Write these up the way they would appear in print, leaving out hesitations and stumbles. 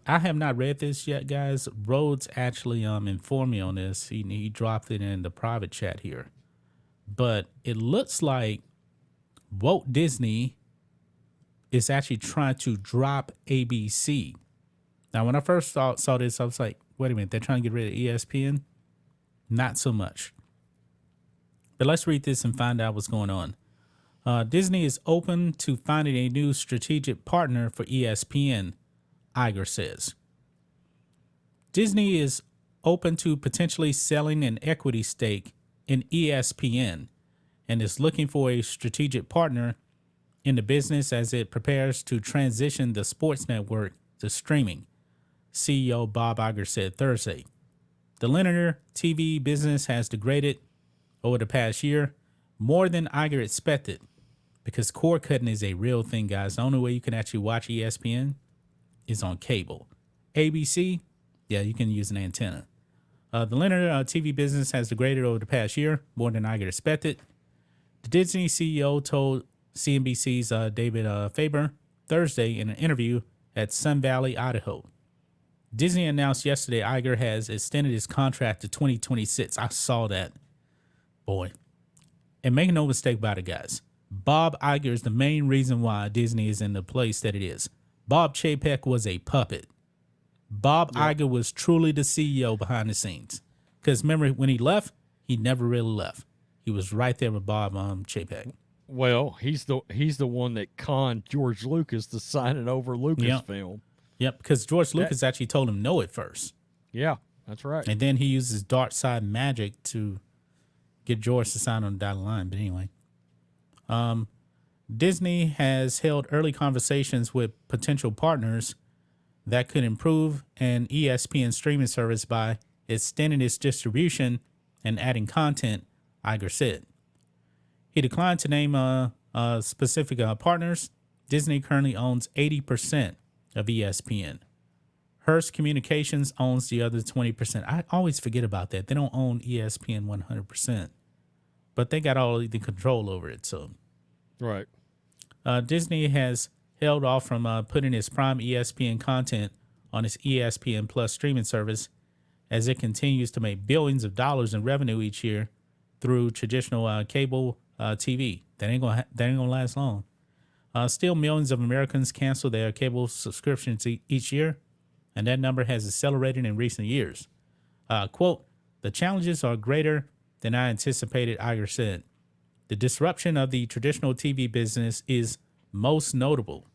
I have not read this yet, guys. Rhodes actually informed me on this. He dropped it in the private chat here, but it looks like Walt Disney is actually trying to drop ABC. Now, when I first saw this, I was like, wait a minute, they're trying to get rid of ESPN? Not so much. But let's read this and find out what's going on. Disney is open to finding a new strategic partner for ESPN, Iger says. Disney is open to potentially selling an equity stake in ESPN and is looking for a strategic partner in the business as it prepares to transition the sports network to streaming, CEO Bob Iger said Thursday. The linear TV business has degraded over the past year more than Iger expected because cord cutting is a real thing, guys. The only way you can actually watch ESPN is on cable. ABC, yeah, you can use an antenna. The linear TV business has degraded over the past year more than Iger expected. The Disney CEO told CNBC's David Faber Thursday in an interview at Sun Valley, Idaho. Disney announced yesterday Iger has extended his contract to 2026. I saw that. Boy. And make no mistake about it, guys. Bob Iger is the main reason why Disney is in the place that it is. Bob Chapek was a puppet. Bob Iger was truly the CEO behind the scenes. Because remember, when he left, he never really left. He was right there with Bob Chapek. Well, he's the one that conned George Lucas to signing over Lucasfilm. Yep, because George Lucas actually told him no at first. Yeah, that's right. And then he uses dark side magic to get George to sign on the dotted line. But anyway, Disney has held early conversations with potential partners that could improve an ESPN streaming service by extending its distribution and adding content, Iger said. He declined to name specific partners. Disney currently owns 80% of ESPN. Hearst Communications owns the other 20%. I always forget about that. They don't own ESPN 100%, but they got all the control over it. So, right. Disney has held off from putting its prime ESPN content on its ESPN Plus streaming service as it continues to make billions of dollars in revenue each year through traditional cable TV. That ain't gonna last long. Still, millions of Americans cancel their cable subscriptions each year, and that number has accelerated in recent years. Quote, the challenges are greater than I anticipated, Iger said. The disruption of the traditional TV business is most notable.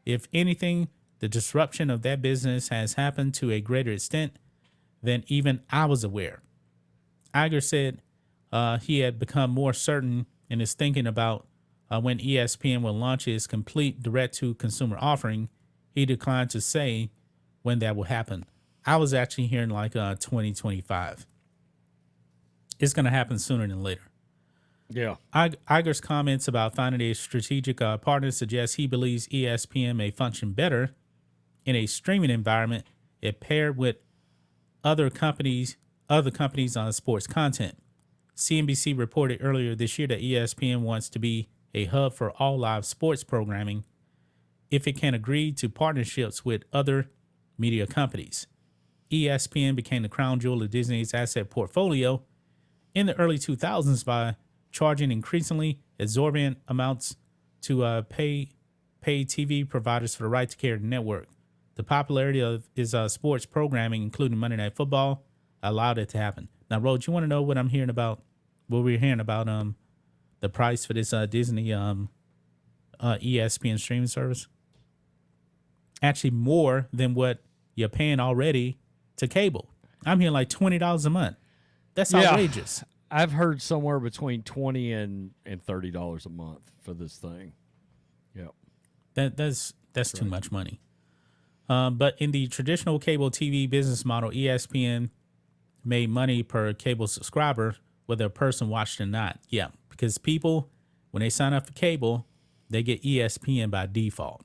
If anything, the disruption of that business has happened to a greater extent than even I was aware. Iger said he had become more certain in his thinking about when ESPN will launch its complete direct-to-consumer offering. He declined to say when that will happen. I was actually hearing like 2025. It's going to happen sooner than later. Yeah. Iger's comments about finding a strategic partner suggest he believes ESPN may function better in a streaming environment if paired with other companies on sports content. CNBC reported earlier this year that ESPN wants to be a hub for all live sports programming if it can agree to partnerships with other media companies. ESPN became the crown jewel of Disney's asset portfolio in the early 2000s by charging increasingly exorbitant amounts to pay TV providers for the right to carry the network. The popularity of his sports programming, including Monday Night Football, allowed it to happen. Now, Rhodes, you want to know what I'm hearing about? What we're hearing about the price for this Disney ESPN streaming service? Actually, more than what you're paying already to cable. I'm hearing like $20 a month. That's outrageous. I've heard somewhere between $20 and $30 a month for this thing. Yep. That's too much money. But in the traditional cable TV business model, ESPN made money per cable subscriber, whether a person watched or not. Yeah, because people, when they sign up for cable, they get ESPN by default.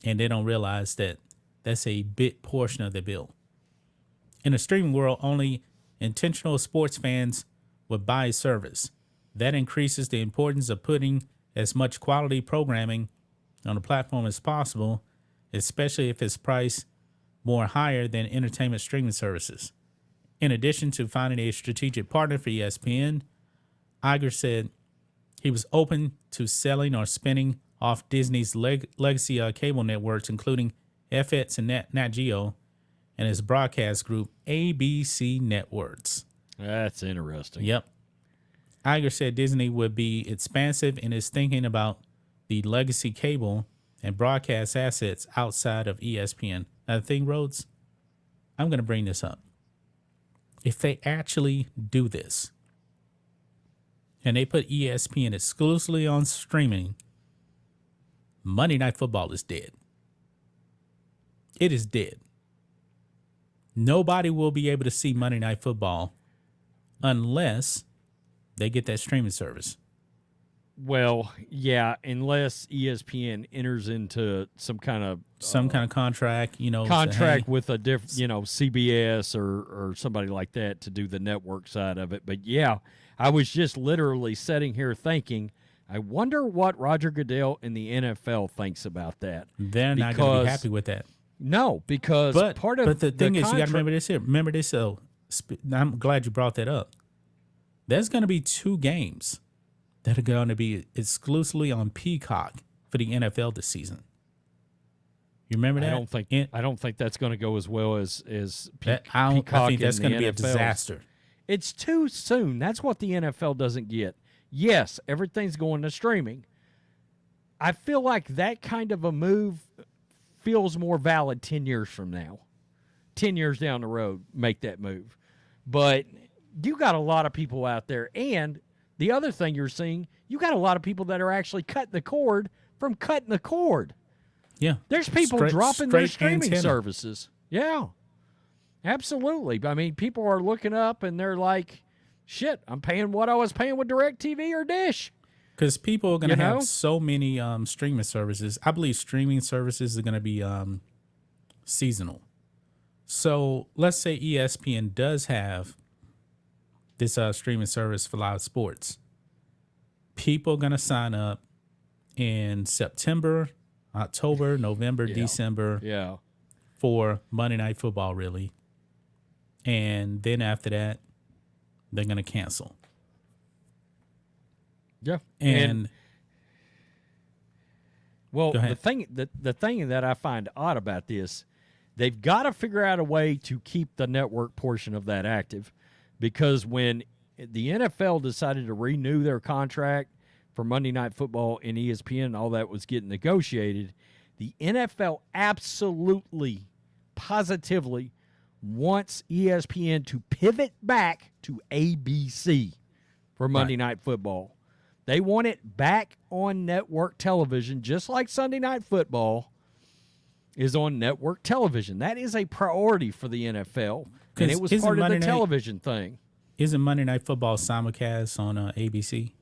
And they don't realize that that's a big portion of the bill. In the streaming world, only intentional sports fans would buy a service. That increases the importance of putting as much quality programming on the platform as possible, especially if it's priced more higher than entertainment streaming services. In addition to finding a strategic partner for ESPN, Iger said he was open to selling or spinning off Disney's legacy cable networks, including FX and Nat Geo, and his broadcast group, ABC Networks. That's interesting. Yep. Iger said Disney would be expansive in its thinking about the legacy cable and broadcast assets outside of ESPN. Now, the thing, Rhodes, I'm going to bring this up. If they actually do this and they put ESPN exclusively on streaming, Monday Night Football is dead. It is dead. Nobody will be able to see Monday Night Football unless they get that streaming service. Well, yeah, unless ESPN enters into some kind of contract, contract with a different, CBS or somebody like that to do the network side of it. But yeah, I was just literally sitting here thinking, I wonder what Roger Goodell and the NFL thinks about that. They're not going to be happy with that. No, because but the thing is, you got to remember this here. Remember this. So I'm glad you brought that up. There's going to be 2 games that are going to be exclusively on Peacock for the NFL this season. You remember that? I don't think that's going to go as well as Peacock. I think that's going to be a disaster. It's too soon. That's what the NFL doesn't get. Yes, everything's going to streaming. I feel like that kind of a move feels more valid 10 years from now. 10 years down the road, make that move. But you got a lot of people out there, and the other thing you're seeing, you got a lot of people that are actually cutting the cord from cutting the cord. Yeah. There's people dropping their streaming services. Yeah. Absolutely. I mean, people are looking up and they're like, shit, I'm paying what I was paying with DirecTV or Dish. Because people are going to have so many streaming services. I believe streaming services are going to be seasonal. So let's say ESPN does have this streaming service for live sports. People are going to sign up in September, October, November, December for Monday Night Football, really. And then after that, they're going to cancel. Yeah. And well, the thing that I find odd about this, they've got to figure out a way to keep the network portion of that active, because when the NFL decided to renew their contract for Monday Night Football and ESPN and all that was getting negotiated, the NFL absolutely, positively wants ESPN to pivot back to ABC for Monday Night Football. They want it back on network television, just like Sunday Night Football is on network television. That is a priority for the NFL, and it was part of the television thing. Isn't Monday Night Football simulcast on ABC?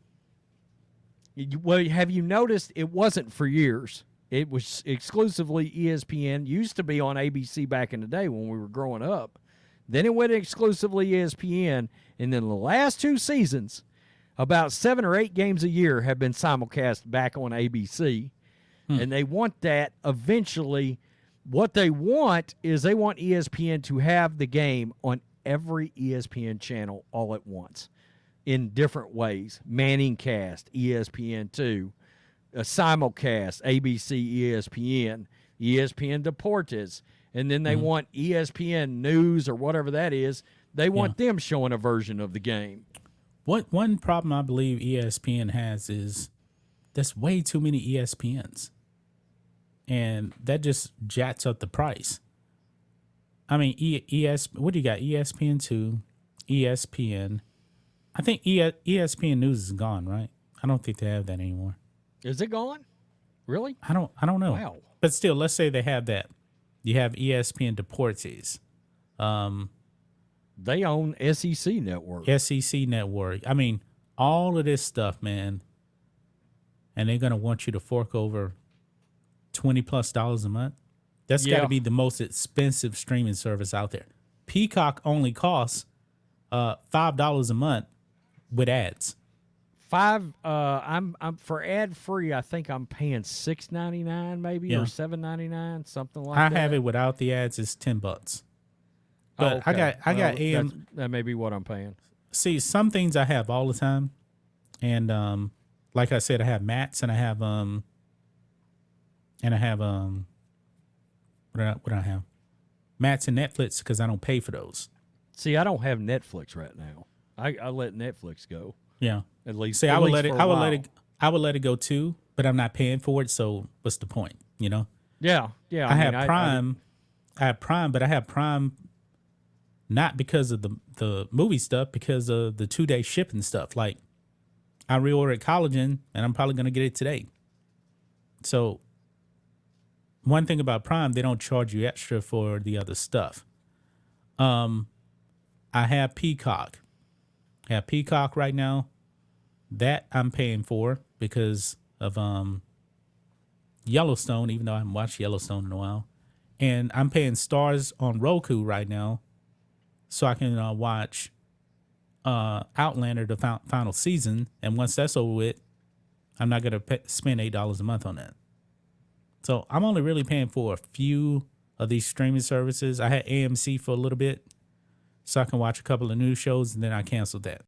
Well, have you noticed it wasn't for years? It was exclusively ESPN. Used to be on ABC back in the day when we were growing up. Then it went exclusively ESPN, and then the last 2 seasons, about 7 or 8 games a year have been simulcast back on ABC. And they want that eventually. What they want is they want ESPN to have the game on every ESPN channel all at once in different ways. Manningcast, ESPN2, a simulcast, ABC, ESPN, ESPN Deportes, and then they want ESPN News or whatever that is. They want them showing a version of the game. One problem I believe ESPN has is there's way too many ESPNs, and that just jacks up the price. I mean, what do you got? ESPN2, ESPN. I think ESPN News is gone, right? I don't think they have that anymore. Is it gone? Really? I don't know. Wow. But still, let's say they have that. You have ESPN Deportes. They own SEC Network. SEC Network. I mean, all of this stuff, man. And they're going to want you to fork over $20+ a month. That's got to be the most expensive streaming service out there. Peacock only costs $5 a month with ads. I'm for ad free. I think I'm paying $6.99 maybe Yeah. or $7.99, something like I that. have it without the ads. It's $10. But Oh, okay. I got Well, AM. that may be what I'm paying. See, some things I have all the time, and like I said, I have mats and I have what do I have? Mats and Netflix because I don't pay for those. See, I don't have Netflix right now. I let Netflix go. Yeah. At least. See, at I would least let it. for a I would while. let it. I would let it go too, but I'm not paying for it. So what's the point? You know. Yeah. I mean, have Prime. I have Prime, but I have Prime not because of the movie stuff, because of the 2-day shipping stuff. Like I reordered collagen, and I'm probably gonna get it today. So one thing about Prime, they don't charge you extra for the other stuff. I have Peacock. I have Peacock right now. That I'm paying for because of Yellowstone, even though I haven't watched Yellowstone in a while. And I'm paying Stars on Roku right now so I can watch Outlander, the final season. And once that's over with, I'm not going to spend $8 a month on that. So I'm only really paying for a few of these streaming services. I had AMC for a little bit so I can watch a couple of new shows, and then I canceled that.